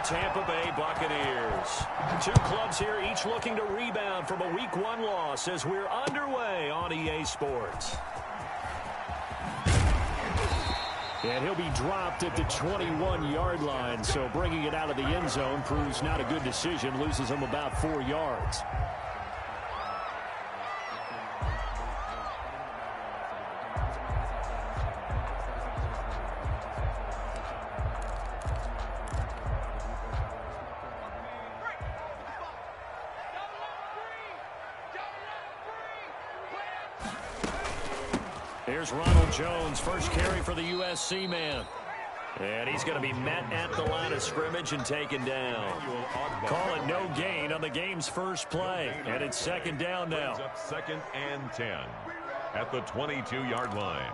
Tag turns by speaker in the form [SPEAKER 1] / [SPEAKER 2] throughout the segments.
[SPEAKER 1] Tampa Bay Buccaneers. Two clubs here, each looking to rebound from a Week 1 loss as we're underway on EA Sports. And he'll be dropped at the 21-yard line, so bringing it out of the end zone proves not a good decision, loses him about 4 yards. Here's Ronald Jones, first carry for the USC man. And he's going to be met at the line of scrimmage and taken down. Call it no gain on the game's first play. And it's second down now.
[SPEAKER 2] Second and 10 at the 22-yard line.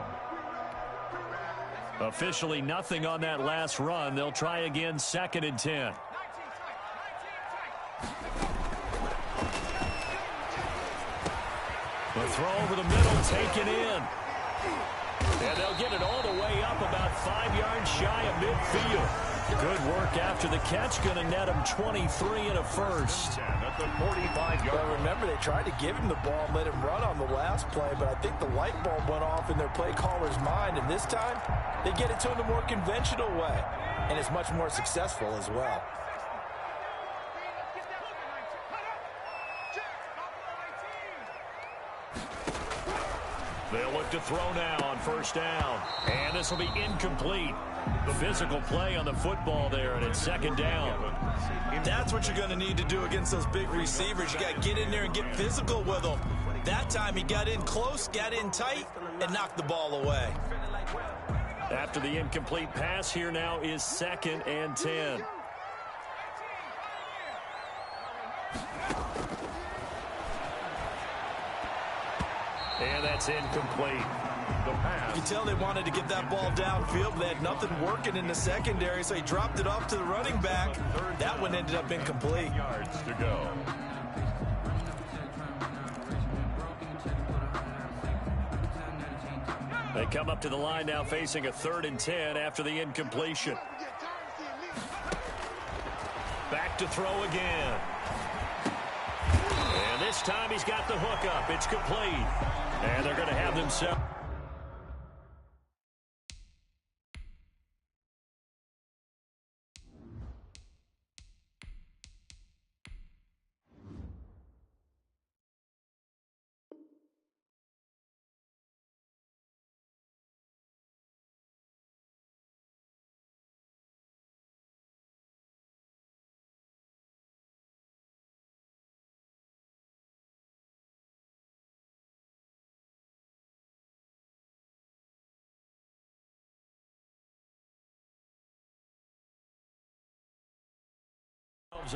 [SPEAKER 1] Officially nothing on that last run. They'll try again, second and 10. The throw over the middle, taken in. And they'll get it all the way up about 5 yards shy of midfield. Good work after the catch. Going to net him 23 and a first.
[SPEAKER 2] At the 45-yard.
[SPEAKER 3] Well, remember, they tried to give him the ball and let him run on the last play, but I think the light bulb went off in their play caller's mind, and this time they get it to him the more conventional way, and it's much more successful as well.
[SPEAKER 1] They'll look to throw now on first down. And this will be incomplete. The physical play on the football there, and it's second down.
[SPEAKER 3] That's what you're going to need to do against those big receivers. You got to get in there and get physical with them. That time he got in close, got in tight, and knocked the ball away.
[SPEAKER 1] After the incomplete pass, here now is second and 10. And that's incomplete.
[SPEAKER 2] The pass.
[SPEAKER 3] You can tell they wanted to get that ball downfield, but they had nothing working in the secondary, so he dropped it off to the running back. That one ended up incomplete.
[SPEAKER 2] Yards to go.
[SPEAKER 1] They come up to the line now facing a 3rd and 10 after the incompletion. Back to throw again. And this time he's got the hook up. It's complete. And they're going to have themselves.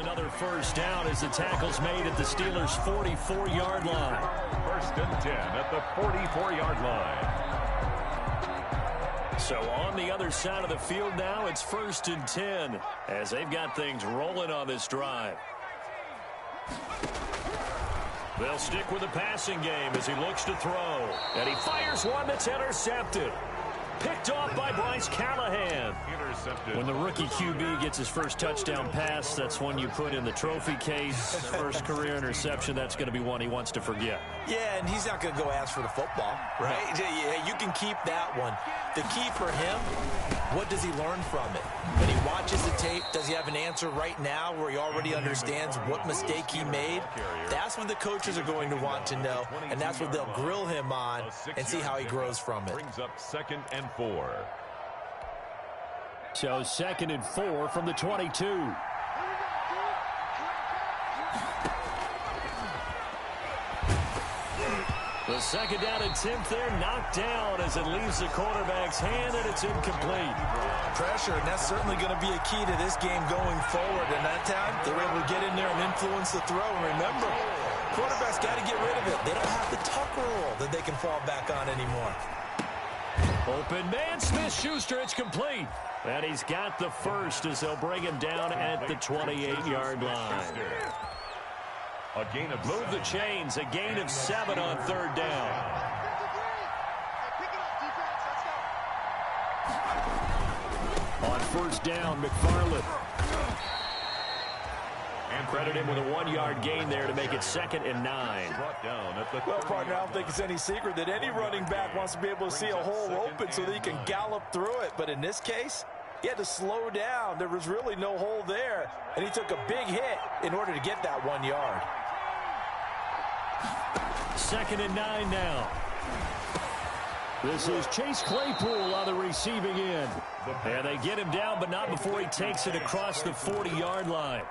[SPEAKER 1] Another first down as the tackle's made at the Steelers' 44-yard line.
[SPEAKER 2] First and 10 at the 44-yard line.
[SPEAKER 1] So on the other side of the field now, it's 1st and 10 as they've got things rolling on this drive. They'll stick with the passing game as he looks to throw. And he fires one that's intercepted. Picked off by Bryce Callahan.
[SPEAKER 2] Intercepted.
[SPEAKER 1] When the rookie QB gets his first touchdown pass, that's one you put in the trophy case. First career interception, that's going to be one he wants to forget.
[SPEAKER 3] Yeah, and he's not going to go ask for the football, right? Yeah, you can keep that one. The key for him, what does he learn from it? When he watches the tape, does he have an answer right now where he already understands what mistake he made? That's what the coaches are going to want to know, and that's what they'll grill him on and see how he grows from it.
[SPEAKER 2] Brings up 2nd and 4.
[SPEAKER 1] So 2nd and 4 from the 22. The second down attempt there knocked down as it leaves the quarterback's hand, and it's incomplete.
[SPEAKER 3] Pressure, and that's certainly going to be a key to this game going forward. And that time, they were able to get in there and influence the throw. And remember, quarterbacks got to get rid of it. They don't have the tuck rule that they can fall back on anymore.
[SPEAKER 1] Open man, Smith-Schuster, it's complete. And he's got the first as they'll bring him down at the 28-yard line.
[SPEAKER 2] A gain of
[SPEAKER 1] Move the chains, a gain of 7 on 3rd down. On 1st down, McFarland. Credit him with a 1-yard gain there to make it 2nd and 9.
[SPEAKER 3] Well, partner, I don't think it's any secret that any running back wants to be able to see a hole open so that he can gallop through it. But in this case, he had to slow down. There was really no hole there, and he took a big hit in order to get that 1 yard.
[SPEAKER 1] 2nd and 9 now. This is Chase Claypool on the receiving end. And they get him down, but not before he takes it across the 40-yard line.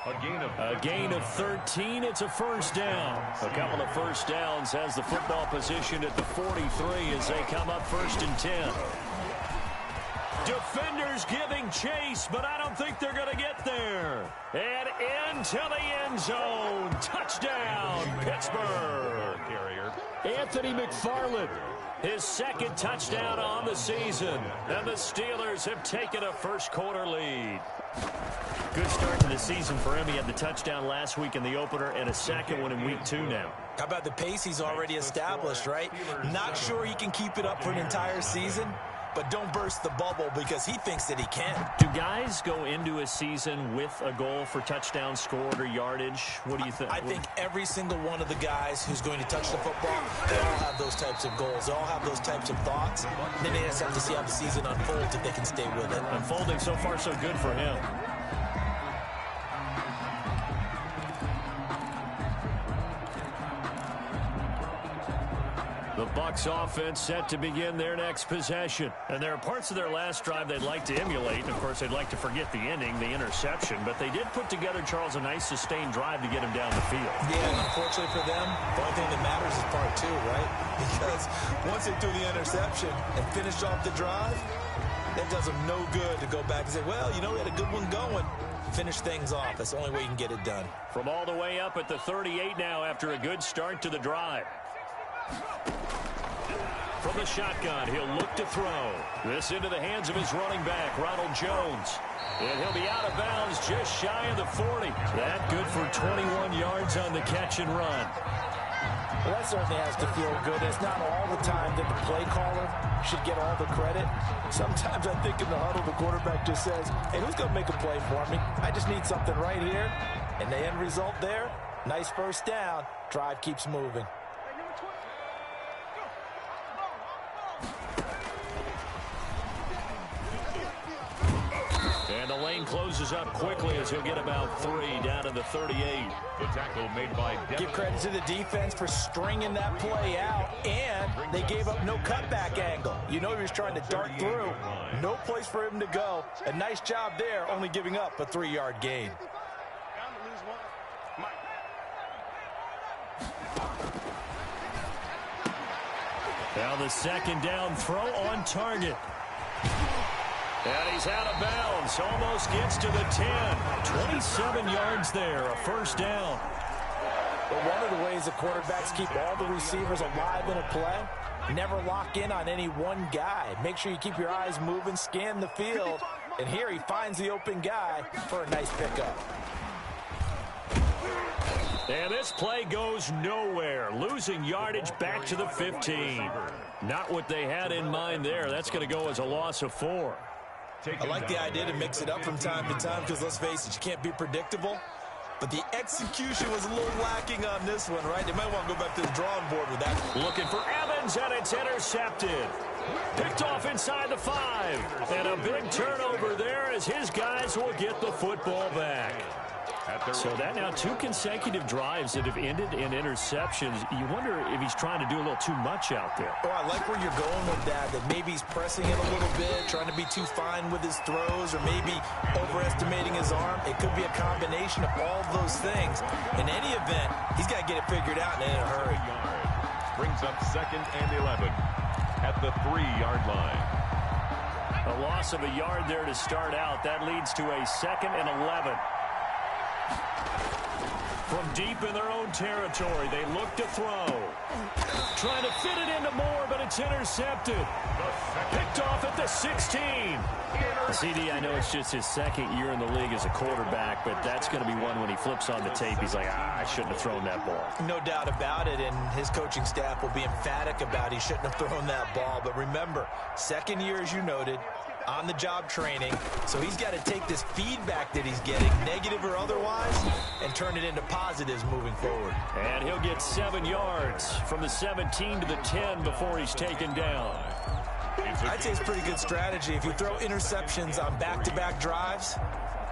[SPEAKER 1] A gain of 13. It's a first down. A couple of first downs has the football positioned at the 43 as they come up 1st and 10. Defenders giving chase, but I don't think they're going to get there. And into the end zone. Touchdown, Pittsburgh. Anthony McFarland, his 2nd touchdown on the season. And the Steelers have taken a first-quarter lead. Good start to the season for him. He had the touchdown last week in the opener and a 2nd one in week 2 now.
[SPEAKER 3] How about the pace he's already established, right? Not sure he can keep it up for an entire season, but don't burst the bubble because he thinks that he can.
[SPEAKER 1] Do guys go into a season with a goal for touchdowns scored or yardage? What do you think?
[SPEAKER 3] I think every single one of the guys who's going to touch the football, they all have those types of goals. They all have those types of thoughts. And then they just have to see how the season unfolds if they can stay with it.
[SPEAKER 1] Unfolding so far so good for him. The Bucs offense set to begin their next possession. And there are parts of their last drive they'd like to emulate. And, of course, they'd like to forget the ending, the interception. But they did put together, Charles, a nice sustained drive to get him down the field.
[SPEAKER 3] Yeah, and unfortunately for them, the only thing that matters is part 2, right? Because once they threw the interception and finished off the drive, that does them no good to go back and say, well, you know, we had a good one going. Finish things off. That's the only way you can get it done.
[SPEAKER 1] From all the way up at the 38 now after a good start to the drive. From the shotgun, he'll look to throw. This into the hands of his running back, Ronald Jones. And he'll be out of bounds just shy of the 40. That good for 21 yards on the catch and run.
[SPEAKER 4] Well, that certainly has to feel good. It's not all the time that the play caller should get all the credit. Sometimes I think in the huddle, the quarterback just says, hey, who's going to make a play for me? I just need something right here. And the end result there, nice first down. Drive keeps moving.
[SPEAKER 1] And the lane closes up quickly as he'll get about 3 down to the 38.
[SPEAKER 2] The tackle made by
[SPEAKER 4] Give credit to the defense for stringing that play out, and they gave up no cutback angle. You know he was trying to dart through. No place for him to go. A nice job there, only giving up a 3-yard gain.
[SPEAKER 1] Now the 2nd down throw on target. And he's out of bounds. Almost gets to the 10. 27 yards there, a first down.
[SPEAKER 4] But one of the ways the quarterbacks keep all the receivers alive in a play, never lock in on any one guy. Make sure you keep your eyes moving, scan the field. And here he finds the open guy for a nice pickup.
[SPEAKER 1] And this play goes nowhere. Losing yardage back to the 15. Not what they had in mind there. That's going to go as a loss of 4.
[SPEAKER 3] I like the idea to mix it up from time to time because, let's face it, you can't be predictable. But the execution was a little lacking on this one, right? They might want to go back to the drawing board with that.
[SPEAKER 1] Looking for Evans, and it's intercepted. Picked off inside the 5. And a big turnover there as his guys will get the football back. So that now 2 consecutive drives that have ended in interceptions. You wonder if he's trying to do a little too much out there.
[SPEAKER 3] Oh, I like where you're going with that maybe he's pressing it a little bit, trying to be too fine with his throws, or maybe overestimating his arm. It could be a combination of all those things. In any event, he's got to get it figured out and in a hurry.
[SPEAKER 2] Brings up 2nd and 11 at the 3-yard line.
[SPEAKER 1] A loss of a yard there to start out. That leads to a 2nd and 11. From deep in their own territory, they look to throw. Trying to fit it into Moore, but it's intercepted. Picked off at the 16. CD, I know it's just his 2nd year in the league as a quarterback, but that's going to be one when he flips on the tape. He's like, I shouldn't have thrown that ball.
[SPEAKER 3] No doubt about it, and his coaching staff will be emphatic about he shouldn't have thrown that ball. But remember, 2nd year, as you noted, on-the-job training, so he's got to take this feedback that he's getting, negative or otherwise, and turn it into positives moving forward.
[SPEAKER 1] And he'll get 7 yards from the 17 to the 10 before he's taken down.
[SPEAKER 3] I'd say it's pretty good strategy. If you throw interceptions on back-to-back drives,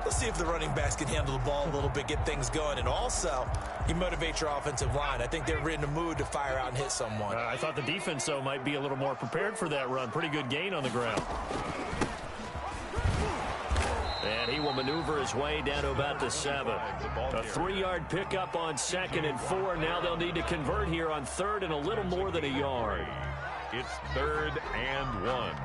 [SPEAKER 3] let's see if the running backs can handle the ball a little bit, get things going, and also you motivate your offensive line. I think they're in the mood to fire out and hit someone.
[SPEAKER 1] I thought the defense, though, might be a little more prepared for that run. Pretty good gain on the ground. And he will maneuver his way down to about the 7. A 3-yard pickup on 2nd and 4. Now they'll need to convert here on 3rd and a little more than a yard.
[SPEAKER 2] It's 3rd and 1.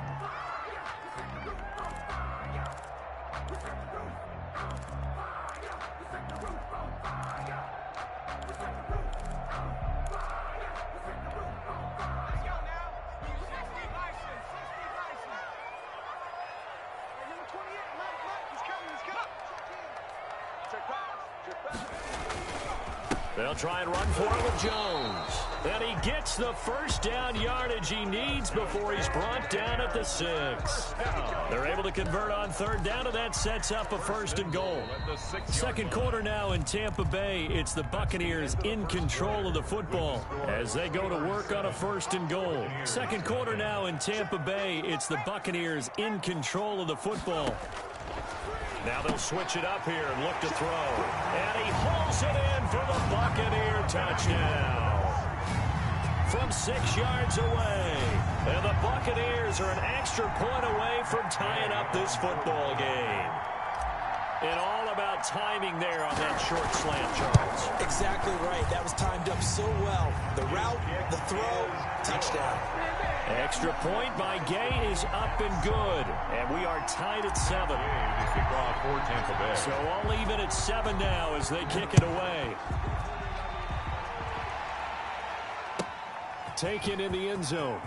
[SPEAKER 1] They'll try and run for it with Jones. And he gets the first down yardage he needs before he's brought down at the 6. They're able to convert on 3rd down, and that sets up a 1st and goal. 2nd quarter now in Tampa Bay. It's the Buccaneers in control of the football as they go to work on a 1st and goal. 2nd quarter now in Tampa Bay. It's the Buccaneers in control of the football. Now they'll switch it up here and look to throw. And he hauls it in for the Buccaneer touchdown. From 6 yards away. And the Buccaneers are an extra point away from tying up this football game. And all about timing there on that short slant, Charles.
[SPEAKER 3] Exactly right. That was timed up so well. The route, the throw, touchdown.
[SPEAKER 1] Extra point by Gay is up and good. And we are tied at 7.
[SPEAKER 2] Kickoff for Tampa Bay.
[SPEAKER 1] So all even at 7 now as they kick it away. Taken in the end zone.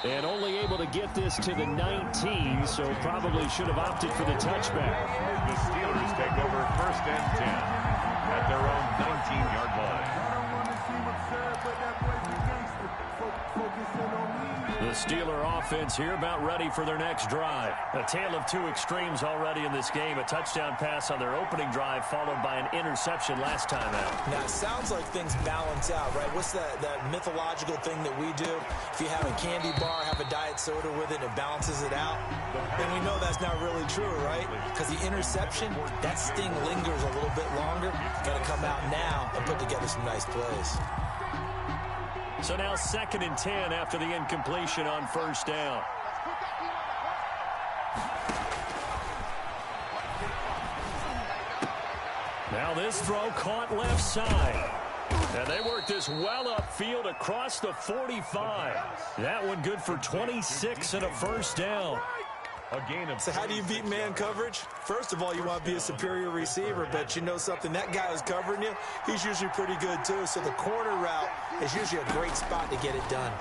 [SPEAKER 1] And only able to get this to the 19, so probably should have opted for the touchback.
[SPEAKER 2] The Steelers take over 1st and 10 at their own 19-yard line.
[SPEAKER 1] The Steeler offense here about ready for their next drive. A tale of 2 extremes already in this game. A touchdown pass on their opening drive followed by an interception last time out.
[SPEAKER 3] Now, it sounds like things balance out, right? What's that mythological thing that we do? If you have a candy bar, have a diet soda with it, it balances it out. And we know that's not really true, right? Because the interception, that sting lingers a little bit longer. Got to come out now and put together some nice plays.
[SPEAKER 1] So now 2nd and 10 after the incompletion on 1st down. Now this throw caught left side. And they work this well upfield across the 45. That one good for 26 and a 1st down.
[SPEAKER 3] So how do you beat man coverage? First of all, you want to be a superior receiver, but you know something, that guy who's covering you, he's usually pretty good too. So the corner route is usually a great spot to get it done.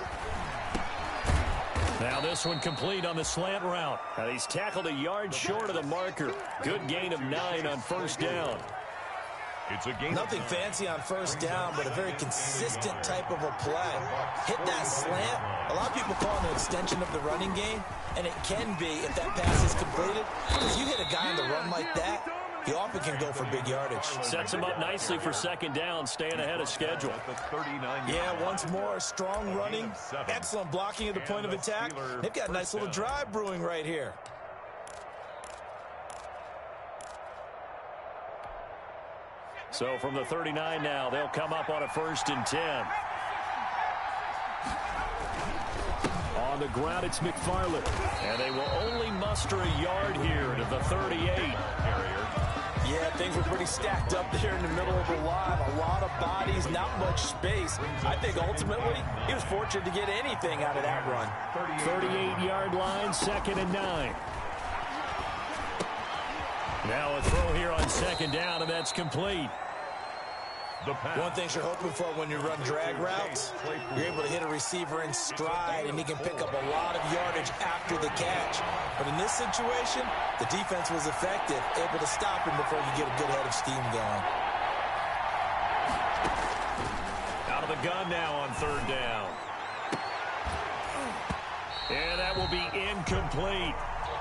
[SPEAKER 1] Now this one complete on the slant route. And he's tackled a yard short of the marker. Good gain of 9 on 1st down.
[SPEAKER 2] It's a gain.
[SPEAKER 3] Nothing fancy on 1st down, but a very consistent type of a play. Hit that slant. A lot of people call it an extension of the running game, and it can be if that pass is completed. Because you hit a guy on the run like that, he often can go for big yardage.
[SPEAKER 1] Sets him up nicely for 2nd down, staying ahead of schedule.
[SPEAKER 3] Yeah, once more, strong running, excellent blocking at the point of attack. They've got a nice little drive brewing right here.
[SPEAKER 1] So from the 39 now, they'll come up on a 1st and 10. On the ground, it's McFarland. And they will only muster a yard here to the 38.
[SPEAKER 3] Yeah, things were pretty stacked up there in the middle of the line. A lot of bodies, not much space. I think ultimately he was fortunate to get anything out of that run.
[SPEAKER 1] 38-yard line, 2nd and 9. Now a throw here on 2nd down, and that's complete.
[SPEAKER 3] One thing you're hoping for when you run drag routes, you're able to hit a receiver in stride, and he can pick up a lot of yardage after the catch. But in this situation, the defense was effective, able to stop him before you get a good head of steam going.
[SPEAKER 1] Out of the gun now on 3rd down. And that will be incomplete.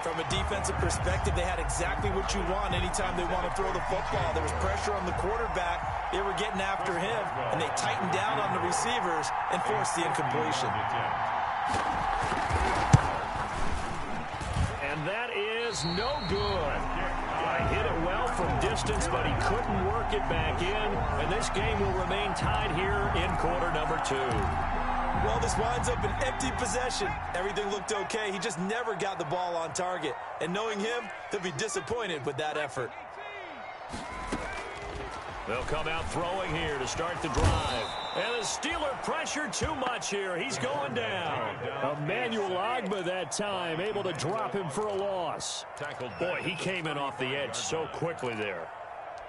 [SPEAKER 4] From a defensive perspective, they had exactly what you want anytime they want to throw the football. There was pressure on the quarterback. They were getting after him, and they tightened down on the receivers and forced the incompletion.
[SPEAKER 1] And that is no good. Hit it well from distance, but he couldn't work it back in. And this game will remain tied here in quarter number 2.
[SPEAKER 4] Well, this winds up an empty possession. Everything looked okay. He just never got the ball on target. And knowing him, he'll be disappointed with that effort.
[SPEAKER 1] They'll come out throwing here to start the drive. And the Steeler pressure too much here. He's going down. Emmanuel Ogbah that time, able to drop him for a loss. Boy, he came in off the edge so quickly there.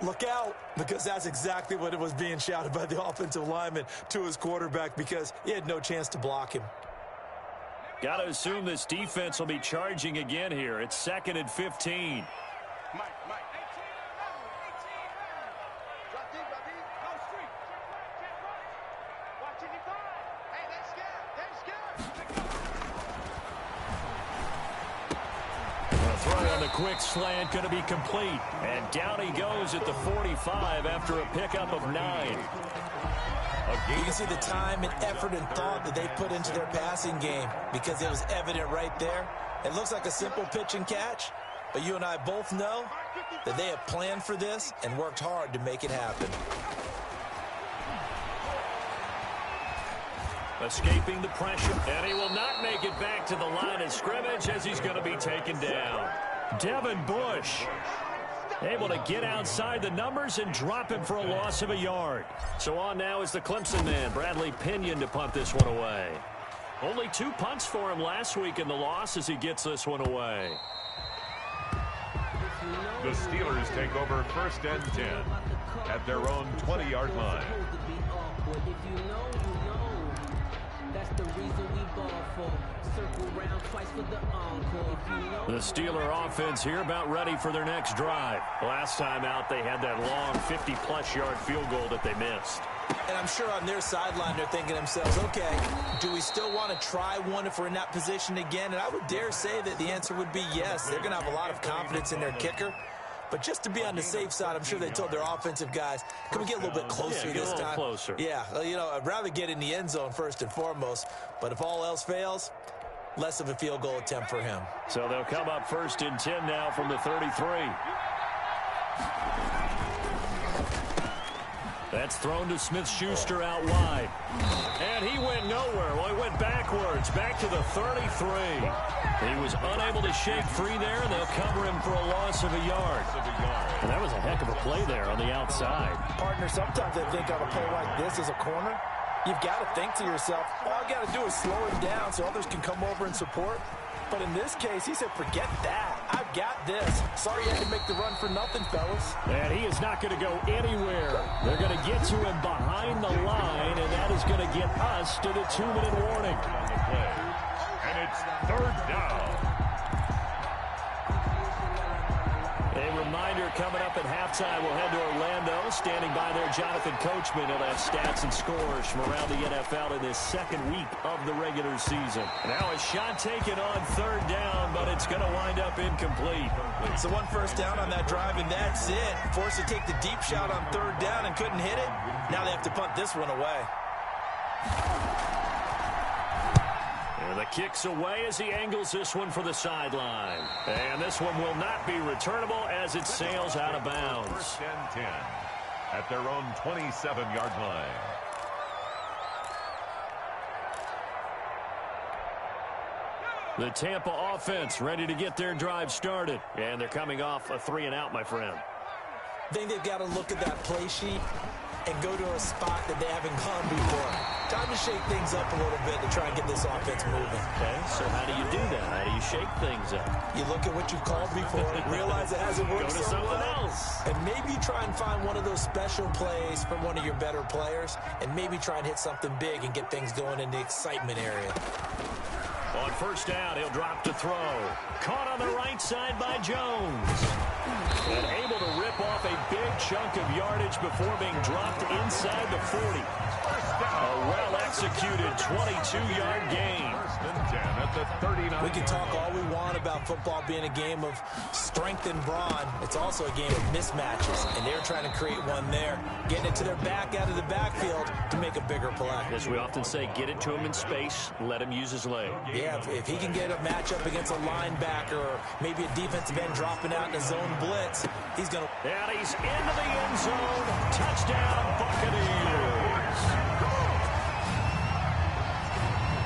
[SPEAKER 4] Look out, because that's exactly what it was being shouted by the offensive lineman to his quarterback, because he had no chance to block him.
[SPEAKER 1] Got to assume this defense will be charging again here. It's 2nd and 15. Quick slant going to be complete. And down he goes at the 45 after a pickup of 9.
[SPEAKER 4] You can see the time and effort and thought that they put into their passing game, because it was evident right there. It looks like a simple pitch and catch, but you and I both know that they have planned for this and worked hard to make it happen.
[SPEAKER 1] Escaping the pressure, and he will not make it back to the line of scrimmage as he's going to be taken down. Devin Bush able to get outside the numbers and drop him for a loss of a yard. So on now is the Clemson man, Bradley Pinion, to punt this one away. Only 2 punts for him last week in the loss as he gets this one away.
[SPEAKER 2] The Steelers take over 1st and 10 at their own 20-yard line.
[SPEAKER 5] That's the reason we ball for. Circle round twice for the encore.
[SPEAKER 1] The Steeler offense here about ready for their next drive. Last time out, they had that long 50-plus yard field goal that they missed.
[SPEAKER 4] And I'm sure on their sideline they're thinking to themselves, okay, do we still want to try one if we're in that position again? And I would dare say that the answer would be yes. They're going to have a lot of confidence in their kicker. But just to be on the safe side, I'm sure they told their offensive guys, can we get a little bit closer this time?
[SPEAKER 1] Closer.
[SPEAKER 4] Yeah, you know, I'd rather get in the end zone first and foremost. But if all else fails, less of a field goal attempt for him.
[SPEAKER 1] So they'll come up 1st and 10 now from the 33. That's thrown to Smith-Schuster out wide. And he went nowhere. Well, he went backwards, back to the 33. He was unable to shake free there, and they'll cover him for a loss of a yard. And that was a heck of a play there on the outside.
[SPEAKER 4] Partner, sometimes I think on a play like this as a corner, you've got to think to yourself, all I got to do is slow him down so others can come over and support. But in this case, he said, forget that. I've got this. Sorry you had to make the run for nothing, fellas.
[SPEAKER 1] And he is not going to go anywhere. They're going to get to him behind the line, and that is going to get us to the 2-minute warning.
[SPEAKER 2] And it's 3rd down.
[SPEAKER 1] A reminder coming up at halftime, we'll head to Orlando. Standing by there, Jonathan Coachman. He'll have stats and scores from around the NFL in this 2nd week of the regular season. Now a shot taken on 3rd down, but it's going to wind up incomplete.
[SPEAKER 4] So 1 first down on that drive, and that's it. Forced to take the deep shot on 3rd down and couldn't hit it. Now they have to punt this one away.
[SPEAKER 1] And the kick's away as he angles this one for the sideline. And this one will not be returnable as it sails out of bounds.
[SPEAKER 2] 1st and 10 at their own 27-yard line.
[SPEAKER 1] The Tampa offense ready to get their drive started. And they're coming off a 3-and-out, my friend.
[SPEAKER 4] I think they've got to look at that play sheet and go to a spot that they haven't gone before. Time to shake things up a little bit to try and get this offense moving.
[SPEAKER 1] Okay, so how do you do that? How do you shake things up?
[SPEAKER 4] You look at what you've called before, realize it hasn't worked
[SPEAKER 1] Go to
[SPEAKER 4] so
[SPEAKER 1] someone
[SPEAKER 4] well,
[SPEAKER 1] else.
[SPEAKER 4] and maybe try and find one of those special plays from one of your better players, and maybe try and hit something big and get things going in the excitement area.
[SPEAKER 1] On 1st down, he'll drop to throw. Caught on the right side by Jones. And able to rip off a big chunk of yardage before being dropped inside the 40. A well-executed 22-yard gain.
[SPEAKER 2] First and 10 at the 39.
[SPEAKER 3] We can talk all we want about football being a game of strength and brawn. It's also a game of mismatches, and they're trying to create one there, getting it to their back out of the backfield to make a bigger play.
[SPEAKER 1] As we often say, get it to him in space, let him use his leg.
[SPEAKER 3] Yeah, if he can get a matchup against a linebacker or maybe a defensive end dropping out in a zone blitz, he's going to...
[SPEAKER 1] And he's into the end zone. Touchdown, Buccaneers.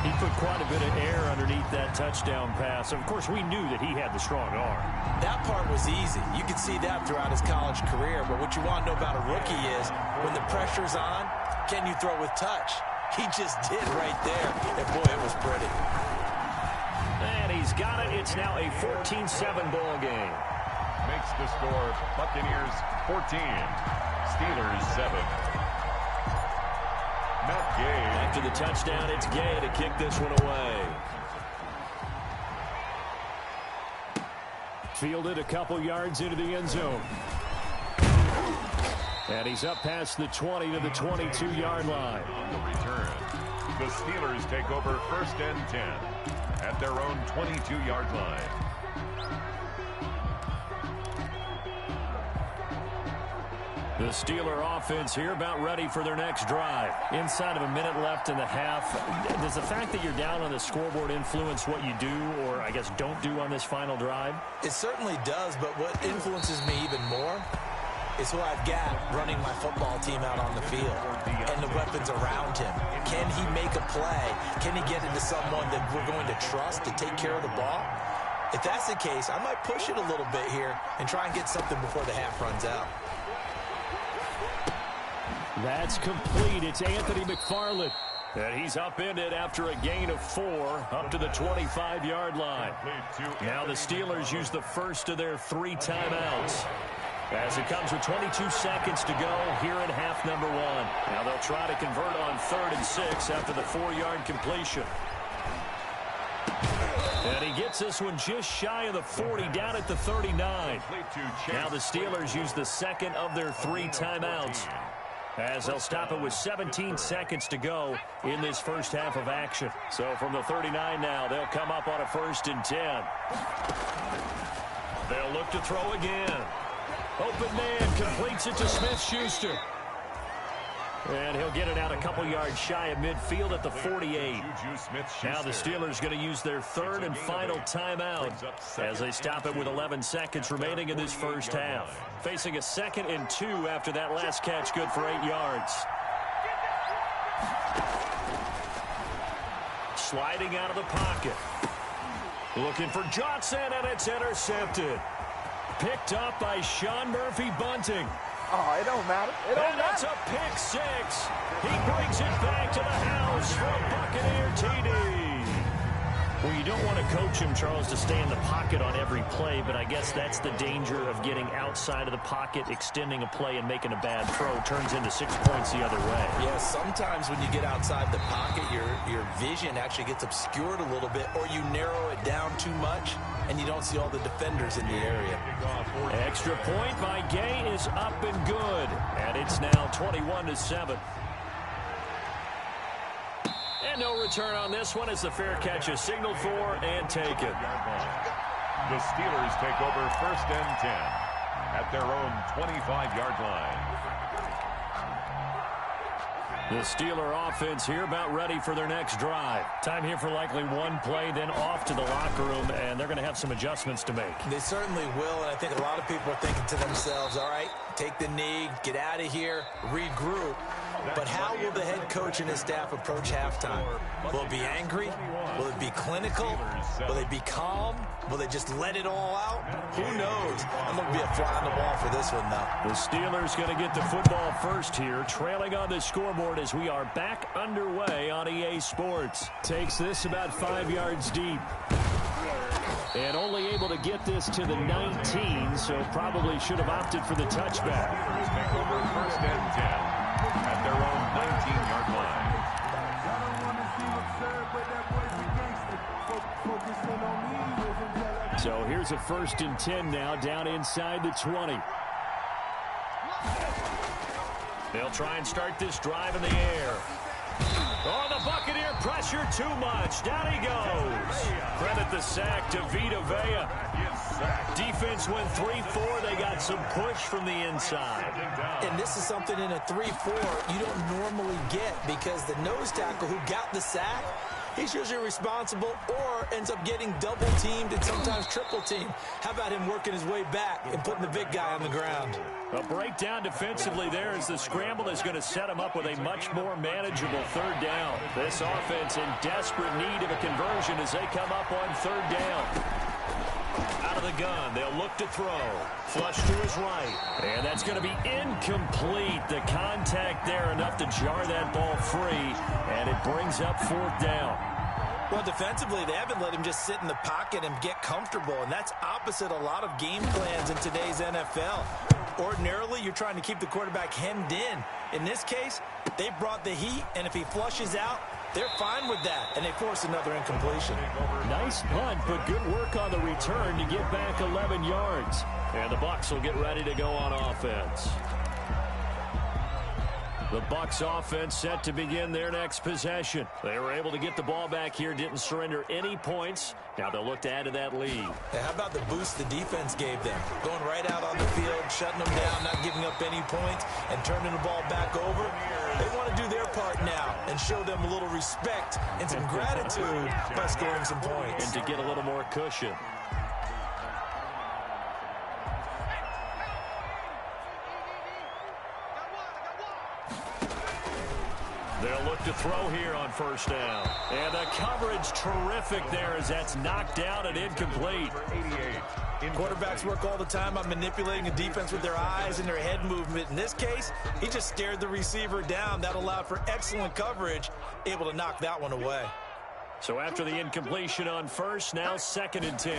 [SPEAKER 1] He put quite a bit of air underneath that touchdown pass. Of course, we knew that he had the strong arm.
[SPEAKER 3] That part was easy. You could see that throughout his college career. But what you want to know about a rookie is when the pressure's on, can you throw with touch? He just did right there. And, boy, it was pretty.
[SPEAKER 1] And he's got it. It's now a 14-7 ball game.
[SPEAKER 2] Makes the score Buccaneers 14, Steelers 7. Matt Gay.
[SPEAKER 1] After the touchdown, it's Gay to kick this one away. Fielded a couple yards into the end zone. And he's up past the 20 to the 22-yard line.
[SPEAKER 2] On the return, the Steelers take over first and 10 at their own 22-yard line.
[SPEAKER 1] The Steeler offense here about ready for their next drive. Inside of a minute left in the half. Does the fact that you're down on the scoreboard influence what you do or, I guess, don't do on this final drive?
[SPEAKER 3] It certainly does, but what influences me even more is who I've got running my football team out on the field and the weapons around him. Can he make a play? Can he get into someone that we're going to trust to take care of the ball? If that's the case, I might push it a little bit here and try and get something before the half runs out.
[SPEAKER 1] That's complete. It's Anthony McFarland. And he's upended after a gain of 4 up to the 25-yard line. Now the Steelers use the first of their 3 timeouts. As it comes with 22 seconds to go here in half number 1. Now they'll try to convert on 3rd and 6 after the 4-yard completion. And he gets this one just shy of the 40, down at the 39. Now the Steelers use the second of their 3 timeouts, as they'll stop it with 17 seconds to go in this first half of action. So from the 39 now, they'll come up on a 1st and 10. They'll look to throw again. Open man completes it to Smith-Schuster. And he'll get it out a couple yards shy of midfield at the 48. Now the Steelers going to use their 3rd and final timeout as they stop it with 11 seconds remaining in this first half. Facing a 2nd and 2 after that last catch, good for 8 yards. Sliding out of the pocket. Looking for Johnson, and it's intercepted. Picked up by Sean Murphy-Bunting.
[SPEAKER 6] Oh, it don't matter. It don't matter.
[SPEAKER 1] That's a pick 6. He brings it back to the house for a Buccaneer TD. Well, you don't want to coach him, Charles, to stay in the pocket on every play, but I guess that's the danger of getting outside of the pocket, extending a play, and making a bad throw. Turns into 6 points the other way.
[SPEAKER 3] Yeah, sometimes when you get outside the pocket, your vision actually gets obscured a little bit, or you narrow it down too much, and you don't see all the defenders in the area.
[SPEAKER 1] Extra point by Gay is up and good, and it's now 21-7. And no return on this one as the fair catch is signaled for and taken.
[SPEAKER 2] The Steelers take over 1st and 10 at their own 25-yard line.
[SPEAKER 1] The Steeler offense here about ready for their next drive. Time here for likely one play, then off to the locker room, and they're going to have some adjustments to make.
[SPEAKER 3] They certainly will, and I think a lot of people are thinking to themselves, all right, take the knee, get out of here, regroup. But how will the head coach and his staff approach halftime? Will it be angry? Will it be clinical? Will they be calm? Will they just let it all out? Who knows? I'm going to be a fly on the wall for this one, though.
[SPEAKER 1] The Steelers going to get the football first here, trailing on the scoreboard as we are back underway on EA Sports. Takes this about 5 yards deep. And only able to get this to the 19, so probably should have opted for the touchback.
[SPEAKER 2] Take over 1st and 10 at their own 19-yard line.
[SPEAKER 1] So here's a 1st and 10 now, down inside the 20. They'll try and start this drive in the air. Oh, the Buccaneer pressure too much. Down he goes. Credit the sack to Vita Vea. Defense went 3-4. They got some push from the inside.
[SPEAKER 3] And this is something in a 3-4 you don't normally get because the nose tackle who got the sack, he's usually responsible or ends up getting double-teamed and sometimes triple-teamed. How about him working his way back and putting the big guy on the ground?
[SPEAKER 1] A breakdown defensively there as the scramble is going to set him up with a much more manageable third down. This offense in desperate need of a conversion as they come up on third down. Out of the gun, they'll look to throw. Flush to his right. And that's going to be incomplete. The contact there enough to jar that ball free. And it brings up fourth down.
[SPEAKER 3] Well, defensively, they haven't let him just sit in the pocket and get comfortable, and that's opposite a lot of game plans in today's NFL. Ordinarily, you're trying to keep the quarterback hemmed in. In this case, they brought the heat, and if he flushes out, they're fine with that, and they force another incompletion.
[SPEAKER 1] Nice punt, but good work on the return to get back 11 yards. And the Bucs will get ready to go on offense. The Bucs offense set to begin their next possession. They were able to get the ball back here, didn't surrender any points. Now they'll look to add to that lead.
[SPEAKER 3] Hey, how about the boost the defense gave them? Going right out on the field, shutting them down, not giving up any points, and turning the ball back over. They want to do their part now and show them a little respect and some gratitude by scoring some points.
[SPEAKER 1] And to get a little more cushion. They'll look to throw here on first down. And the coverage terrific there as that's knocked down and incomplete.
[SPEAKER 3] Quarterbacks work all the time on manipulating a defense with their eyes and their head movement. In this case, he just stared the receiver down. That allowed for excellent coverage, able to knock that one away.
[SPEAKER 1] So after the incompletion on first, now 2nd and 10.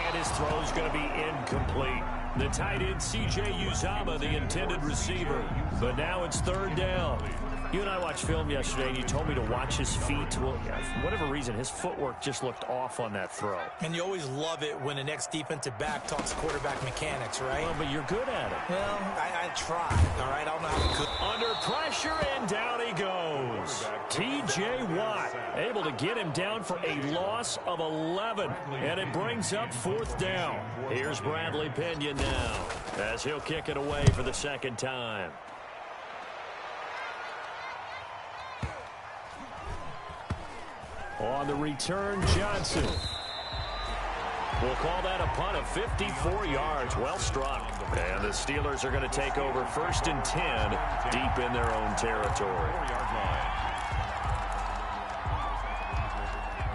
[SPEAKER 1] And his throw's going to be incomplete. The tight end, C.J. Uzomah, the intended receiver. But now it's third down. You and I watched film yesterday, and you told me to watch his feet. Well, for whatever reason, his footwork just looked off on that throw.
[SPEAKER 3] And you always love it when an ex-defensive back talks quarterback mechanics, right?
[SPEAKER 1] Well, but you're good at it.
[SPEAKER 3] Well, I try, all right? I don't know how to cook.
[SPEAKER 1] Under pressure, and down he goes. T.J. Watt able to get him down for a loss of 11. And it brings up 4th down. Here's Bradley Pinion now as he'll kick it away for the 2nd time. On the return, Johnson. We'll call that a punt of 54 yards. Well struck. And the Steelers are going to take over 1st and 10 deep in their own territory.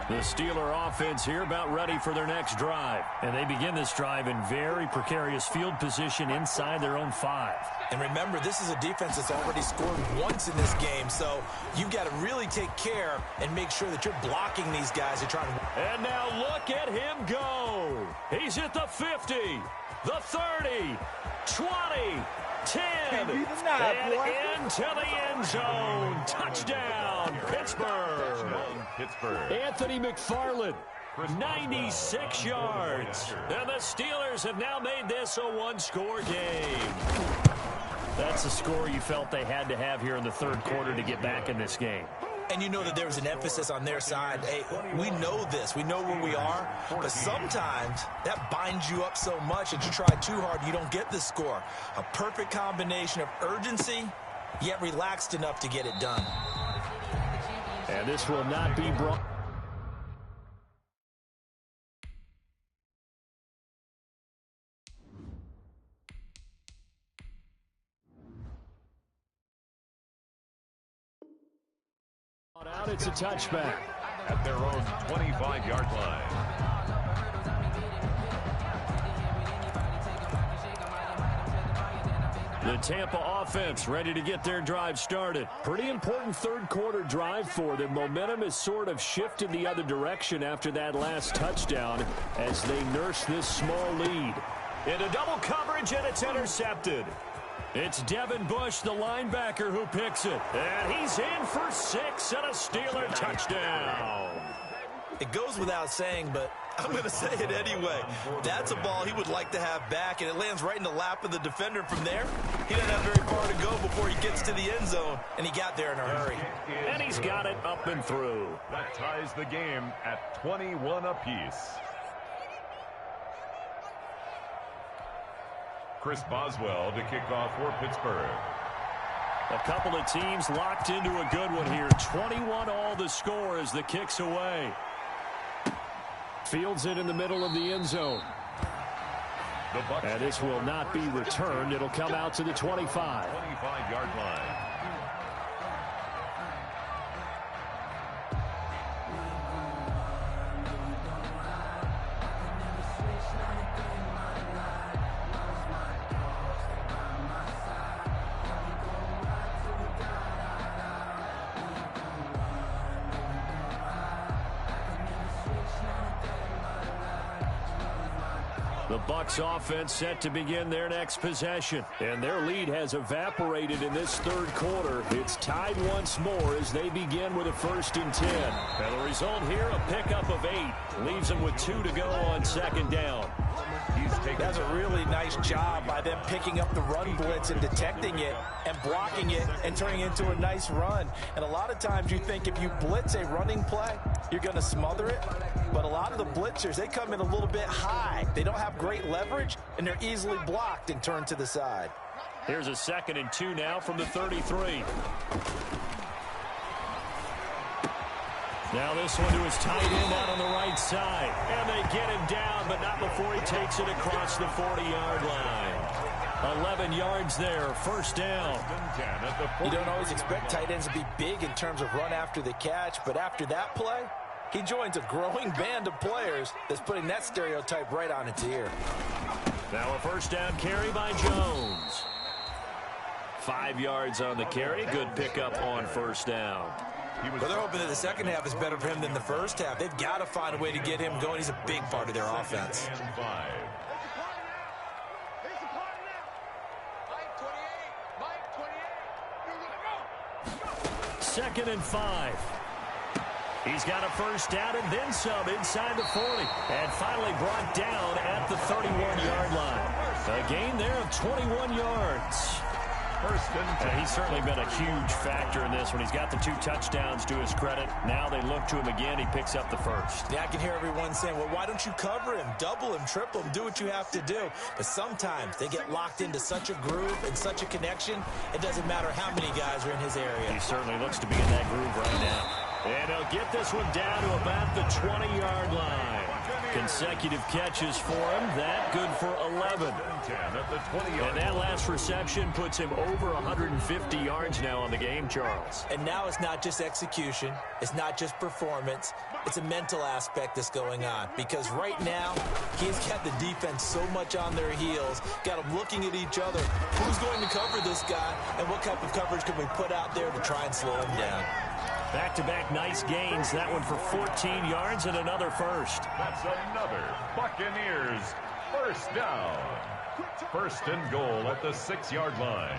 [SPEAKER 1] The Steeler offense here about ready for their next drive. And they begin this drive in very precarious field position inside their own 5.
[SPEAKER 3] And remember, this is a defense that's already scored once in this game, so you've got to really take care and make sure that you're blocking these guys and trying to...
[SPEAKER 1] And now look at him go. He's at the 50, the 30, 20, 10, and into the end zone. Touchdown, Pittsburgh. Anthony McFarland, 96 yards. And the Steelers have now made this a one-score game. That's the score you felt they had to have here in the 3rd quarter to get back in this game.
[SPEAKER 3] And you know that there was an emphasis on their side. Hey, we know this. We know where we are. But sometimes that binds you up so much that you try too hard, you don't get the score. A perfect combination of urgency, yet relaxed enough to get it done.
[SPEAKER 1] And this will not be brought... out. It's a touchback.
[SPEAKER 2] At their own 25-yard line.
[SPEAKER 1] The Tampa offense ready to get their drive started. Pretty important 3rd quarter drive for them. Momentum has sort of shifted the other direction after that last touchdown as they nurse this small lead. Into double coverage, and it's intercepted. It's Devin Bush, the linebacker, who picks it. And he's in for 6 and a Steeler touchdown.
[SPEAKER 3] It goes without saying, but I'm going to say it anyway. That's a ball he would like to have back, and it lands right in the lap of the defender. From there, he doesn't have very far to go before he gets to the end zone, and he got there in a hurry.
[SPEAKER 1] And he's got it up and through.
[SPEAKER 2] That ties the game at 21 apiece. Chris Boswell to kick off for Pittsburgh.
[SPEAKER 1] A couple of teams locked into a good one here. 21 all the score as the kick's away. Fields it in the middle of the end zone. And this will not be returned. It'll come out to the 25.
[SPEAKER 2] 25-yard line.
[SPEAKER 1] The Bucs offense set to begin their next possession. And their lead has evaporated in this third quarter. It's tied once more as they begin with a 1st and 10. And the result here, a pickup of 8. Leaves them with 2 to go on 2nd down.
[SPEAKER 4] That's a really nice job by them picking up the run blitz and detecting it and blocking it and turning it into a nice run. And a lot of times you think if you blitz a running play, you're going to smother it. But a lot of the blitzers, they come in a little bit high. They don't have great leverage, and they're easily blocked and turned to the side.
[SPEAKER 1] Here's a 2nd and 2 now from the 33. Now this one to his tight end out on the right side. And they get him down, but not before he takes it across the 40-yard line. 11 yards there, 1st down.
[SPEAKER 4] You don't always expect tight ends to be big in terms of run after the catch, but after that play, he joins a growing band of players that's putting that stereotype right on its ear.
[SPEAKER 1] Now a 1st down carry by Jones. 5 yards on the carry. Good pickup on 1st down.
[SPEAKER 3] But they're hoping that the second half is better for him than the first half. They've got to find a way to get him going. He's a big part of their offense.
[SPEAKER 1] 2nd and 5. He's got a 1st down and then some inside the 40. And finally brought down at the 31-yard line. A gain there of 21 yards. He's certainly been a huge factor in this when he's got the 2 touchdowns to his credit. Now they look to him again. He picks up the 1st.
[SPEAKER 3] Yeah, I can hear everyone saying, well, why don't you cover him, double him, triple him, do what you have to do. But sometimes they get locked into such a groove and such a connection, it doesn't matter how many guys are in his area.
[SPEAKER 1] He certainly looks to be in that groove right now. And he'll get this one down to about the 20-yard line. Consecutive catches for him. That good for 11. And that last reception puts him over 150 yards now on the game, Charles.
[SPEAKER 3] And now it's not just execution. It's not just performance. It's a mental aspect that's going on. Because right now, he's got the defense so much on their heels. Got them looking at each other. Who's going to cover this guy? And what type of coverage can we put out there to try and slow him down?
[SPEAKER 1] Back-to-back nice gains. That one for 14 yards and another 1st.
[SPEAKER 2] That's another Buccaneers 1st down. 1st and goal at the 6-yard line.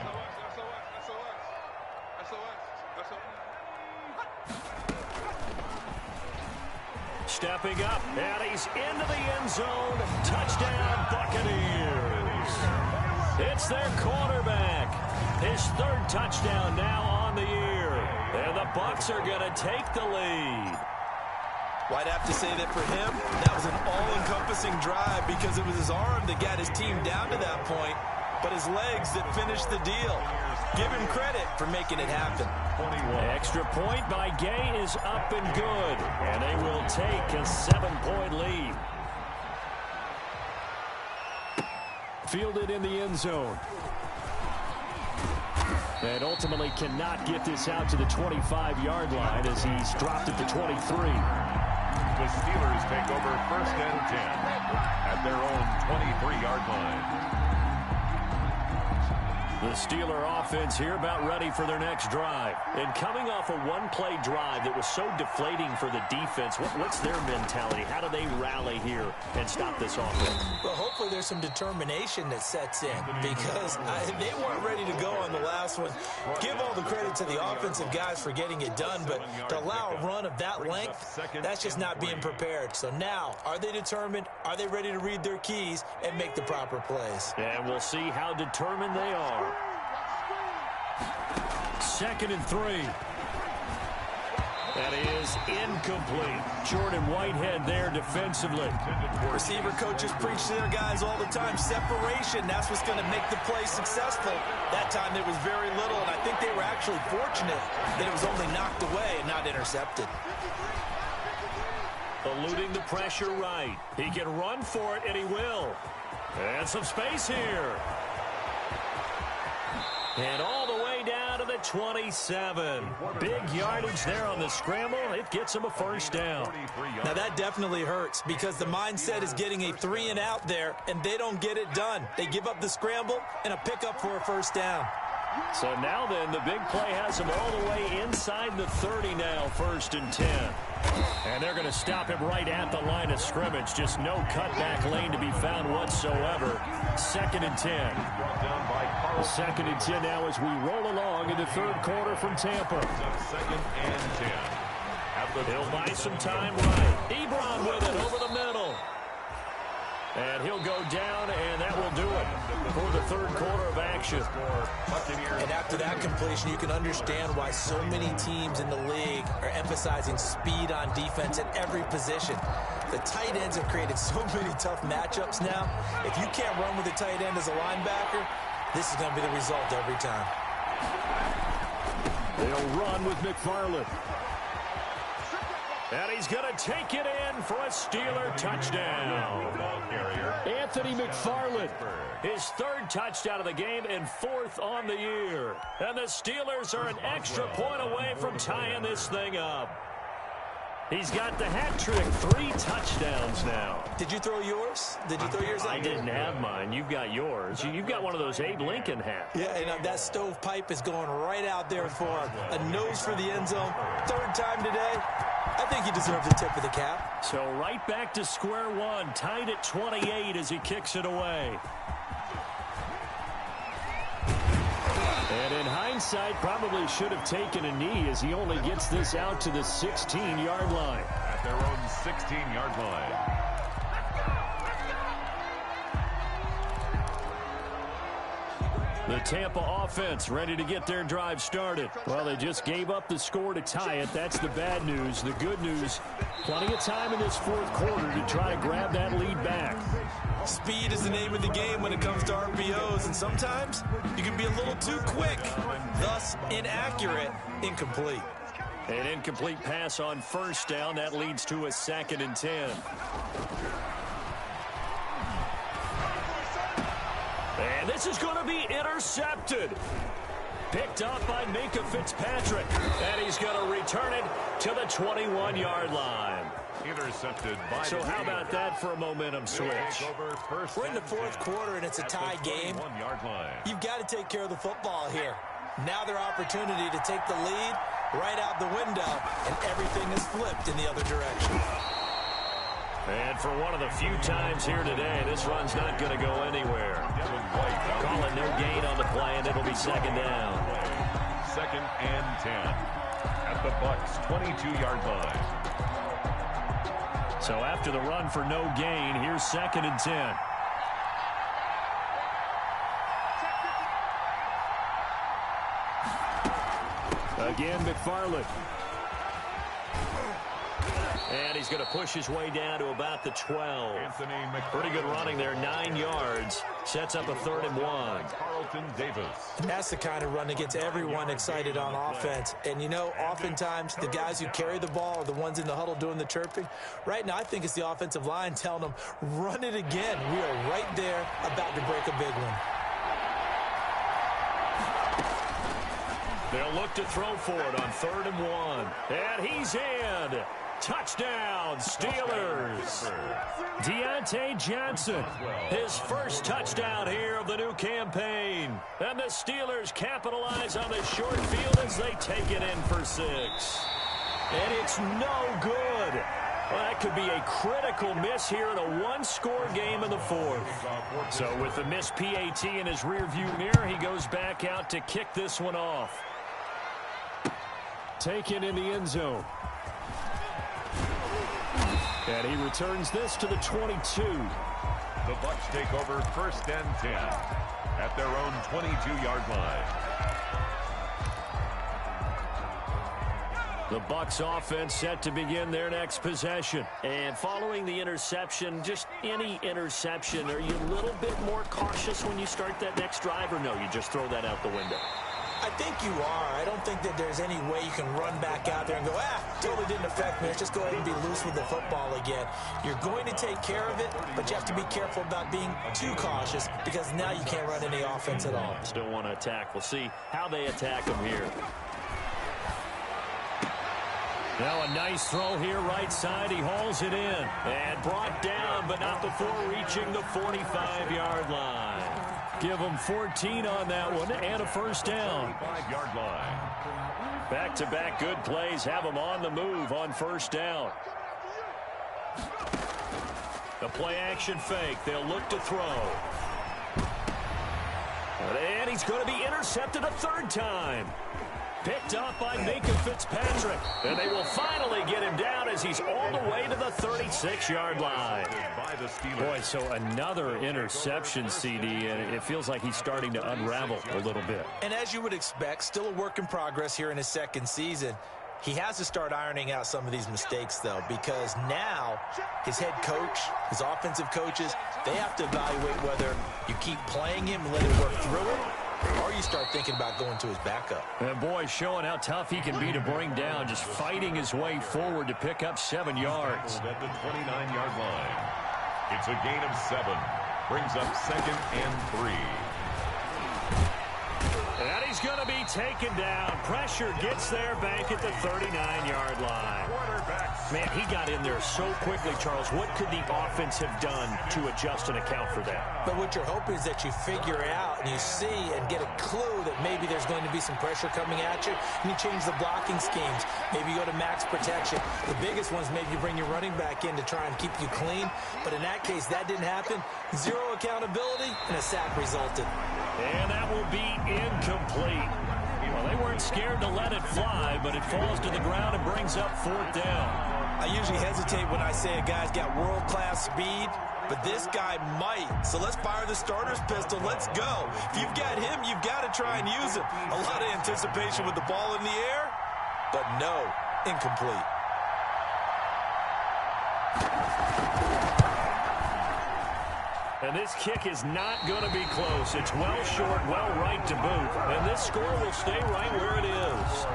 [SPEAKER 1] Stepping up, and he's into the end zone. Touchdown, Buccaneers. It's their quarterback. His 3rd touchdown now on the year. And the Bucs are going to take the lead.
[SPEAKER 3] Well, I'd have to say that for him, that was an all-encompassing drive because it was his arm that got his team down to that point, but his legs that finished the deal. Give him credit for making it happen.
[SPEAKER 1] Extra point by Gay is up and good, and they will take a 7-point lead. Fielded in the end zone. And ultimately cannot get this out to the 25-yard line as he's dropped at the 23.
[SPEAKER 2] The Steelers take over 1st and 10 at their own 23-yard line.
[SPEAKER 1] The Steeler offense here about ready for their next drive. And coming off a one-play drive that was so deflating for the defense, what's their mentality? How do they rally here and stop this offense?
[SPEAKER 3] Well, hopefully there's some determination that sets in because they weren't ready to go on the last one. Give all the credit to the offensive guys for getting it done, but to allow a run of that length, that's just not being prepared. So now, are they determined? Are they ready to read their keys and make the proper plays?
[SPEAKER 1] And we'll see how determined they are. 2nd and 3. That is incomplete. Jordan Whitehead there defensively.
[SPEAKER 3] Receiver coaches preach to their guys all the time. Separation, that's what's going to make the play successful. That time there was very little, and I think they were actually fortunate that it was only knocked away and not intercepted.
[SPEAKER 1] Eluding the pressure right. He can run for it, and he will. And some space here. And all the way down to the 27. Big yardage there on the scramble. It gets him a first down.
[SPEAKER 3] Now that definitely hurts because the mindset is getting a 3-and-out there, and they don't get it done. They give up the scramble and a pickup for a first down.
[SPEAKER 1] So now then, the big play has him all the way inside the 30 now, 1st and 10. And they're going to stop him right at the line of scrimmage. Just no cutback lane to be found whatsoever. 2nd and 10. 2nd and 10 now as we roll along in the 3rd quarter from Tampa.
[SPEAKER 2] 2nd and 10.
[SPEAKER 1] He'll buy some time right. Ebron with it over the middle. And he'll go down, and that will do it for the 3rd quarter of action.
[SPEAKER 3] And after that completion, you can understand why so many teams in the league are emphasizing speed on defense at every position. The tight ends have created so many tough matchups now. If you can't run with a tight end as a linebacker, this is going to be the result every time.
[SPEAKER 1] They'll run with McFarland. And he's going to take it in for a Steeler touchdown. Anthony McFarland, his 3rd touchdown of the game and 4th on the year. And the Steelers are an extra point away from tying this thing up. He's got the hat trick, 3 touchdowns now.
[SPEAKER 3] Did you throw yours? Did you throw yours out?
[SPEAKER 1] I didn't have mine. You've got yours. You've got one of those Abe Lincoln hats.
[SPEAKER 3] Yeah, and that stovepipe is going right out there for a nose for the end zone. 3rd time today. I think he deserves a tip of the cap.
[SPEAKER 1] So right back to square one, tied at 28 as he kicks it away. And in hindsight, probably should have taken a knee as he only gets this out to the 16-yard line.
[SPEAKER 2] At their own 16-yard line.
[SPEAKER 1] The Tampa offense ready to get their drive started. Well, they just gave up the score to tie it. That's the bad news. The good news, plenty of time in this 4th quarter to try to grab that lead back.
[SPEAKER 3] Speed is the name of the game when it comes to RPOs, and sometimes you can be a little too quick, thus inaccurate, incomplete.
[SPEAKER 1] An incomplete pass on 1st down. That leads to a 2nd and 10. And this is going to be intercepted. Picked up by Minka Fitzpatrick. And he's going to return it to the 21-yard line.
[SPEAKER 2] Intercepted by
[SPEAKER 1] So how about that for a momentum switch?
[SPEAKER 3] We're in the 4th quarter, and it's a tie game. You've got to take care of the football here. Now their opportunity to take the lead right out the window, and everything is flipped in the other direction.
[SPEAKER 1] And for one of the few times here today, this run's not going to go anywhere. Call it no gain on the play, and it'll be 2nd down.
[SPEAKER 2] 2nd and 10 at the Bucs' 22-yard line.
[SPEAKER 1] So after the run for no gain, here's 2nd and 10. Again, McFarland. And he's going to push his way down to about the 12. Pretty good running there, 9 yards. Sets up a 3rd and 1.
[SPEAKER 2] Carlton Davis.
[SPEAKER 3] That's the kind of run that gets everyone excited on offense. And, you know, oftentimes the guys who carry the ball are the ones in the huddle doing the chirping. Right now, I think it's the offensive line telling them, run it again. We are right there about to break a big one.
[SPEAKER 1] They'll look to throw for it on 3rd and 1. And he's in. Touchdown, Steelers. Deontay Johnson, his first touchdown here of the new campaign. And the Steelers capitalize on the short field as they take it in for 6. And it's no good. Well, that could be a critical miss here in a one-score game in the 4th. So with the missed PAT in his rearview mirror, he goes back out to kick this one off. Taken in the end zone. And he returns this to the 22.
[SPEAKER 2] The Bucs take over 1st and 10 at their own 22-yard line.
[SPEAKER 1] The Bucs offense set to begin their next possession. And following the interception, just any interception, are you a little bit more cautious when you start that next drive, or no, you just throw that out the window?
[SPEAKER 3] I think you are. I don't think that there's any way you can run back out there and go, totally didn't affect me. Let's just go ahead and be loose with the football again. You're going to take care of it, but you have to be careful about being too cautious because now you can't run any offense at all.
[SPEAKER 1] Still want to attack. We'll see how they attack him here. Now a nice throw here right side. He hauls it in and brought down, but not before reaching the 45-yard line. Give him 14 on that one and a first down.
[SPEAKER 2] 5-yard line.
[SPEAKER 1] Back-to-back good plays have him on the move on first down. The play-action fake. They'll look to throw. And he's going to be intercepted a 3rd time. Picked up by Minka Fitzpatrick. And they will finally get him down as he's all the way to the 36-yard line. Boy, so another interception, CD, and it feels like he's starting to unravel a little bit.
[SPEAKER 3] And as you would expect, still a work in progress here in his 2nd season. He has to start ironing out some of these mistakes, though, because now his head coach, his offensive coaches, they have to evaluate whether you keep playing him and let him work through it, or you start thinking about going to his backup.
[SPEAKER 1] And boy, showing how tough he can be to bring down, just fighting his way forward to pick up 7 yards.
[SPEAKER 2] At the 29-yard line. It's a gain of 7. Brings up 2nd and 3.
[SPEAKER 1] And he's going to be taken down. Pressure gets there back at the 39-yard line. Man, he got in there so quickly, Charles. What could the offense have done to adjust and account for that?
[SPEAKER 3] But what you're hoping is that you figure out and you see and get a clue that maybe there's going to be some pressure coming at you, and you change the blocking schemes. Maybe you go to max protection. The biggest ones, maybe you bring your running back in to try and keep you clean. But in that case, that didn't happen. 0 accountability, and a sack resulted.
[SPEAKER 1] And that will be incomplete. Well, they weren't scared to let it fly, but it falls to the ground and brings up 4th down.
[SPEAKER 3] I usually hesitate when I say a guy's got world-class speed, but this guy might. So let's fire the starter's pistol. Let's go. If you've got him, you've got to try and use him. A lot of anticipation with the ball in the air, but no, incomplete.
[SPEAKER 1] And this kick is not going to be close. It's well short, well right to boot. And this score will stay right where it is.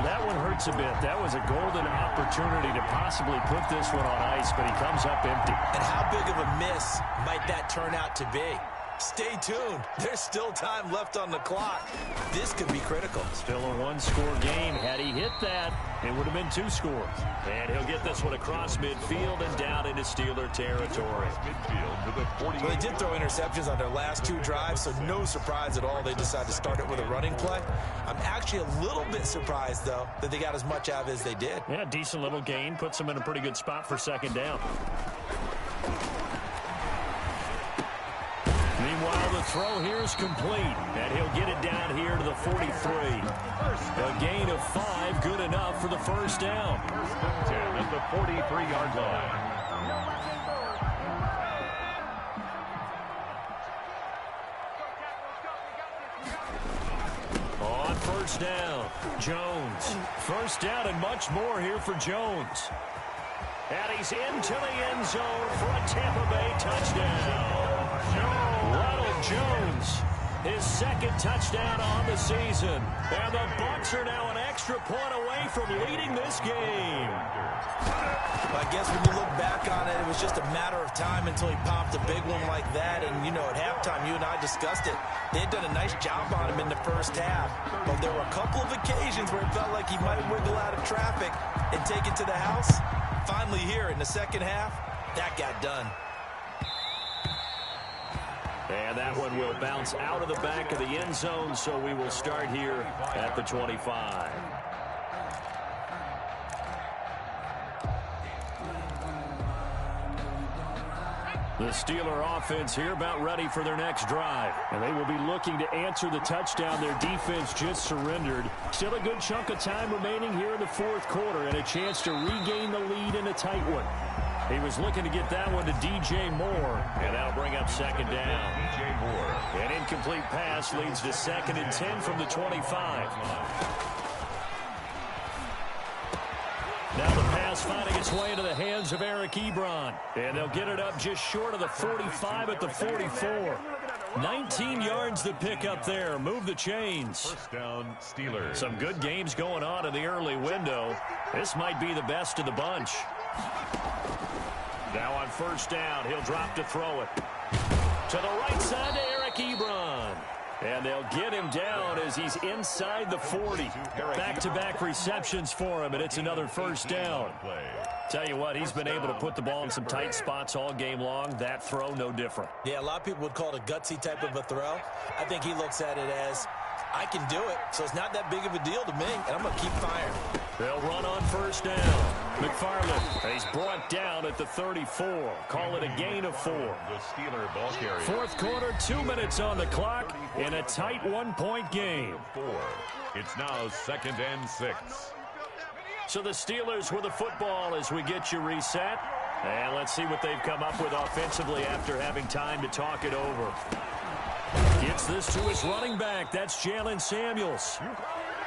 [SPEAKER 1] That one hurts a bit. That was a golden opportunity to possibly put this one on ice, but he comes up empty.
[SPEAKER 3] And how big of a miss might that turn out to be? Stay tuned. There's still time left on the clock. This could be critical.
[SPEAKER 1] Still a one-score game. Had he hit that, it would have been 2 scores. And he'll get this one across midfield and down into Steeler territory.
[SPEAKER 2] Midfield to the 40.
[SPEAKER 3] Well, they did throw interceptions on their last 2 drives, so no surprise at all they decided to start it with a running play. I'm actually a little bit surprised, though, that they got as much out of it as they did.
[SPEAKER 1] Yeah, decent little gain. Puts them in a pretty good spot for 2nd down. Meanwhile, the throw here is complete, and he'll get it down here to the 43. A gain of 5, good enough for the first down.
[SPEAKER 2] 1st and 10 at the 43-yard line.
[SPEAKER 1] On first down, Jones. First down and much more here for Jones. And he's into the end zone for a Tampa Bay touchdown. Ronald Jones, his 2nd touchdown on the season. And the Bucs are now an extra point away from leading this game.
[SPEAKER 3] Well, I guess when you look back on it, it was just a matter of time until he popped a big one like that. And, you know, at halftime, you and I discussed it. They had done a nice job on him in the first half. But there were a couple of occasions where it felt like he might wiggle out of traffic and take it to the house. Finally here in the second half, That got done.
[SPEAKER 1] And that one will bounce out of the back of the end zone, so we will start here at the 25. The Steeler offense here about ready for their next drive. And they will be looking to answer the touchdown their defense just surrendered. Still a good chunk of time remaining here in the fourth quarter and a chance to regain the lead in a tight one. He was looking to get that one to DJ Moore, and that'll bring up second down.
[SPEAKER 2] DJ Moore.
[SPEAKER 1] An incomplete pass leads to 2nd and 10 from the 25. Now the pass finding its way into the hands of Eric Ebron, and they'll get it up just short of the 45 at the 44. 19 yards to pick up there. Move the chains.
[SPEAKER 2] First down, Steelers.
[SPEAKER 1] Some good games going on in the early window. This might be the best of the bunch. Now on first down, he'll drop to throw it. To the right side to Eric Ebron. And they'll get him down as he's inside the 40. Back-to-back receptions for him, and it's another first down. Tell you what, he's been able to put the ball in some tight spots all game long. That throw, no different.
[SPEAKER 3] Yeah, a lot of people would call it a gutsy type of a throw. I think he looks at it as, I can do it, so it's not that big of a deal to me, and I'm going to keep firing.
[SPEAKER 1] They'll run on first down. McFarland, he's brought down at the 34. Call it a gain of 4.
[SPEAKER 2] The Steeler ball carrier.
[SPEAKER 1] Fourth quarter, 2 minutes on the clock in a tight 1-point game.
[SPEAKER 2] 4. It's now 2nd and 6.
[SPEAKER 1] So the Steelers with the football as we get you reset. And let's see what they've come up with offensively after having time to talk it over. Gets this to his running back. That's Jalen Samuels.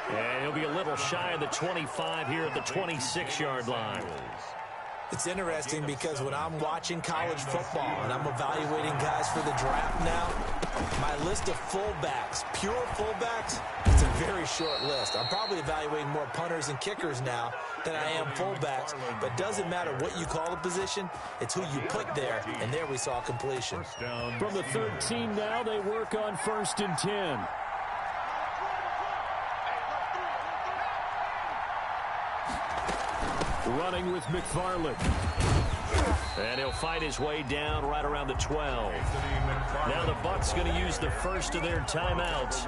[SPEAKER 1] And he'll be a little shy of the 25 here at the 26-yard line.
[SPEAKER 3] It's interesting because when I'm watching college football and I'm evaluating guys for the draft now, my list of fullbacks, pure fullbacks, it's a very short list. I'm probably evaluating more punters and kickers now than I am fullbacks, but it doesn't matter what you call the position, it's who you put there, and there we saw completion.
[SPEAKER 1] From the 13 now, they work on 1st and 10. Running with McFarland. And he'll fight his way down right around the 12. Now the Bucs going to use the first of their timeouts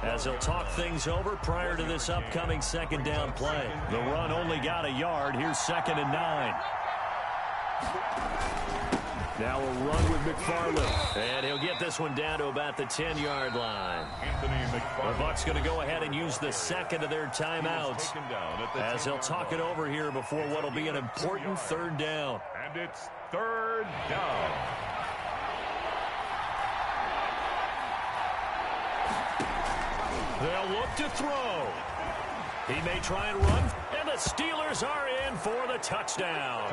[SPEAKER 1] as they'll talk things over prior to this upcoming 2nd down play. The run only got a yard. Here's 2nd and 9. Now a run with McFarland. And he'll get this one down to about the 10-yard line. The Bucs going to go ahead and use the 2nd of their timeouts as they'll talk it over here before what will be an important 3rd down.
[SPEAKER 2] And it's 3rd down.
[SPEAKER 1] They'll look to throw. He may try and run, and the Steelers are in for the touchdown.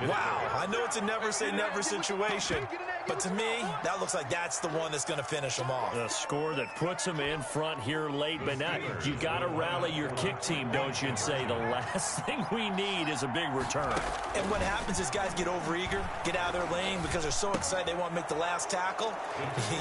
[SPEAKER 3] Wow, I know it's a never-say-never situation, but to me, that looks like that's the one that's going to finish them off.
[SPEAKER 1] The score that puts them in front here late, but now you got to rally your kick team, don't you, and say the last thing we need is a big return.
[SPEAKER 3] And what happens is guys get overeager, get out of their lane because they're so excited they want to make the last tackle.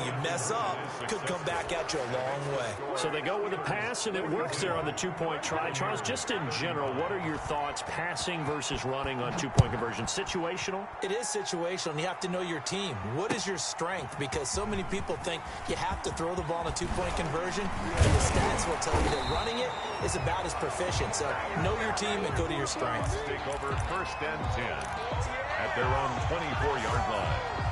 [SPEAKER 3] You mess up, could come back at you a long way.
[SPEAKER 1] So they go with a pass, and it works there on the 2-point try. Charles, just in general, what are your thoughts passing versus running on 2-point conversion? Situational?
[SPEAKER 3] It is situational, and you have to know your team. What is your strength? Because so many people think you have to throw the ball in a 2-point conversion, and the stats will tell you that running it is about as proficient. So know your team and go to your strength.
[SPEAKER 2] Take over 1st and 10 at their own 24-yard line.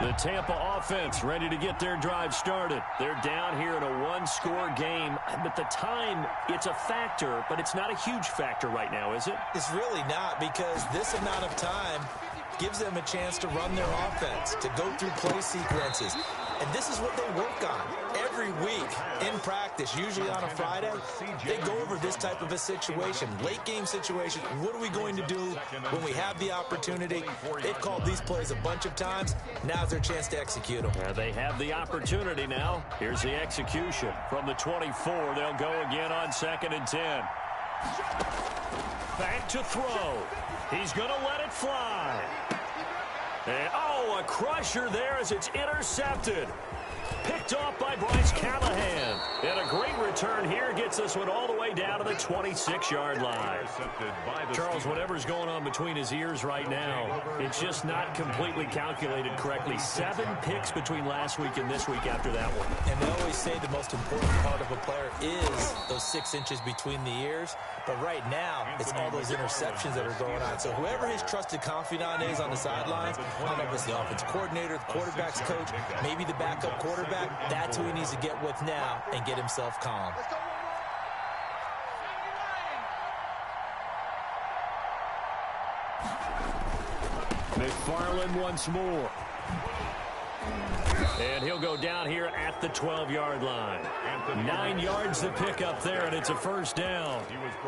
[SPEAKER 1] The Tampa offense ready to get their drive started. They're down here in a 1-score game, but the time, it's a factor, but it's not a huge factor right now, is it?
[SPEAKER 3] It's really not, because this amount of time gives them a chance to run their offense, to go through play sequences. And this is what they work on every week in practice, usually on a Friday. They go over this type of a situation, late game situation. What are we going to do when we have the opportunity? They've called these plays a bunch of times. Now's their chance to execute them.
[SPEAKER 1] They have the opportunity now. Here's the execution. From the 24, they'll go again on 2nd and 10. Back to throw. He's going to let it fly. And, oh, a crusher there as it's intercepted. picked off by Bryce Callahan. And a great return here gets this one all the way down to the 26-yard line. Charles, whatever's going on between his ears right now, it's just not completely calculated correctly. 7 picks between last week and this week after that one.
[SPEAKER 3] And they always say the most important part of a player is those 6 inches between the ears. But right now, it's all those interceptions that are going on. So whoever his trusted confidant is on the sidelines, I don't know if it's the offensive coordinator, the quarterback's coach, maybe the backup quarterback, that's who he needs to get with now and get himself calm.
[SPEAKER 1] McFarland once more. And he'll go down here at the 12-yard line. 9 yards to pick up there, and it's a first down.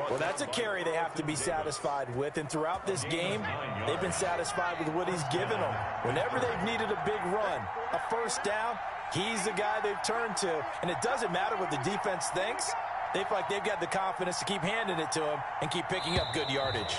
[SPEAKER 4] Well, that's a carry they have to be satisfied with. And throughout this game, they've been satisfied with what he's given them. Whenever they've needed a big run, a first down, he's the guy they've turned to. And it doesn't matter what the defense thinks. They feel like they've got the confidence to keep handing it to him and keep picking up good yardage.